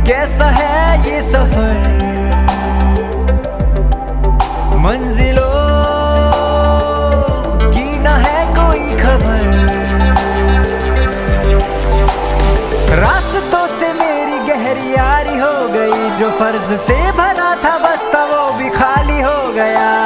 कैसा है ये सफर, मंजिलों की ना है कोई खबर। रास्तों से मेरी गहरी यारी हो गई, जो फर्ज से भरा था बस्ता वो भी खाली हो गया।